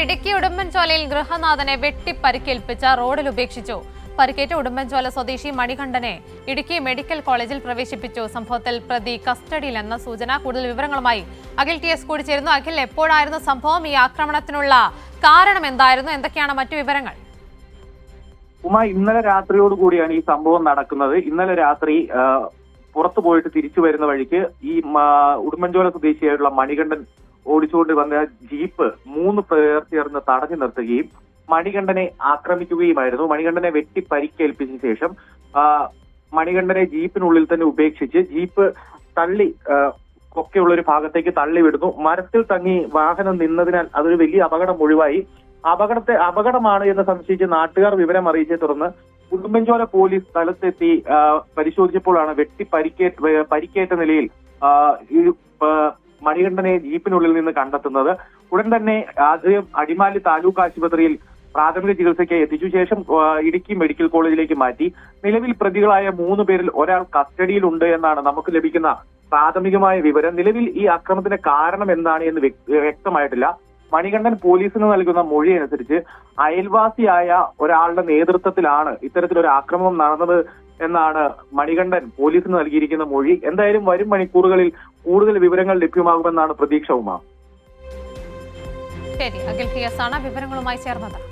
ഇടുക്കി ഉടുമ്പൻചോലയിൽ ഗൃഹനാഥനെ വെട്ടിപ്പരിക്കേൽപ്പിച്ച റോഡിൽ ഉപേക്ഷിച്ചു. പരിക്കേറ്റ ഉടുമ്പൻചോല സ്വദേശി മണികണ്ഠനെ ഇടുക്കി മെഡിക്കൽ കോളേജിൽ പ്രവേശിപ്പിച്ചു. സംഭവത്തിൽ പ്രതി കസ്റ്റഡിയിലെന്ന സൂചന. കൂടുതൽ വിവരങ്ങളുമായി അഖിൽ TS കൂടി ചേരുന്നു. അഖിൽ, എപ്പോഴായിരുന്നു സംഭവം? ഈ ആക്രമണത്തിനുള്ള കാരണം എന്തായിരുന്നു? എന്തൊക്കെയാണ് മറ്റു വിവരങ്ങൾ? ഇന്നലെ രാത്രിയോടുകൂടിയാണ് ഈ സംഭവം നടക്കുന്നത്. ഇന്നലെ രാത്രി പുറത്തു പോയിട്ട് തിരിച്ചു വരുന്ന വഴിക്ക് ഈ ഉടുമ്പൻചോല സ്വദേശിയായിട്ടുള്ള മണികണ്ഠൻ ഓടിച്ചുകൊണ്ട് വന്ന ജീപ്പ് 3 പേർ ചേർന്ന് തടഞ്ഞു നിർത്തുകയും മണികണ്ഠനെ ആക്രമിക്കുകയുമായിരുന്നു. മണികണ്ഠനെ വെട്ടി പരിക്കേൽപ്പിച്ച ശേഷം മണികണ്ഠനെ ജീപ്പിനുള്ളിൽ തന്നെ ഉപേക്ഷിച്ച് ജീപ്പ് തള്ളി ഒക്കെയുള്ള ഒരു ഭാഗത്തേക്ക് തള്ളിവിടുന്നു. മരത്തിൽ തങ്ങി വാഹനം നിന്നതിനാൽ അതൊരു വലിയ അപകടം ഒഴിവായി. അപകടമാണ് എന്ന് സംശയിച്ച് നാട്ടുകാർ വിവരം അറിയിച്ചെ തുടർന്ന് ഉടുമ്പൻചോല പോലീസ് സ്ഥലത്തെത്തി പരിശോധിച്ചപ്പോഴാണ് പരിക്കേറ്റ നിലയിൽ മണികണ്ഠനെ ജീപ്പിനുള്ളിൽ നിന്ന് കണ്ടെത്തുന്നത്. ഉടൻ തന്നെ ആദ്യം അടിമാലി താലൂക്ക് ആശുപത്രിയിൽ പ്രാഥമിക ചികിത്സയ്ക്ക് എത്തിച്ചു. ശേഷം ഇടുക്കി മെഡിക്കൽ കോളേജിലേക്ക് മാറ്റി. നിലവിൽ പ്രതികളായ 3 പേരിൽ ഒരാൾ കസ്റ്റഡിയിലുണ്ട് എന്നാണ് നമുക്ക് ലഭിക്കുന്ന പ്രാഥമികമായ വിവരം. നിലവിൽ ഈ ആക്രമണത്തിന്റെ കാരണം എന്താണ് എന്ന് വ്യക്തമായിട്ടില്ല. മണികണ്ഠൻ പോലീസിന് നൽകുന്ന മൊഴി അനുസരിച്ച് അയൽവാസിയായ ഒരാളുടെ നേതൃത്വത്തിലാണ് ഇത്തരത്തിലൊരു ആക്രമണം നടന്നത് എന്നാണ് മണികണ്ഠൻ പോലീസിന് നൽകിയിരിക്കുന്ന മൊഴി. എന്തായാലും വരും മണിക്കൂറുകളിൽ കൂടുതൽ വിവരങ്ങൾ ലഭ്യമാകുമെന്നാണ് പ്രതീക്ഷ. ശരി, അഖിൽ TS ആണ് വിവരങ്ങളുമായി ചേർന്നത്.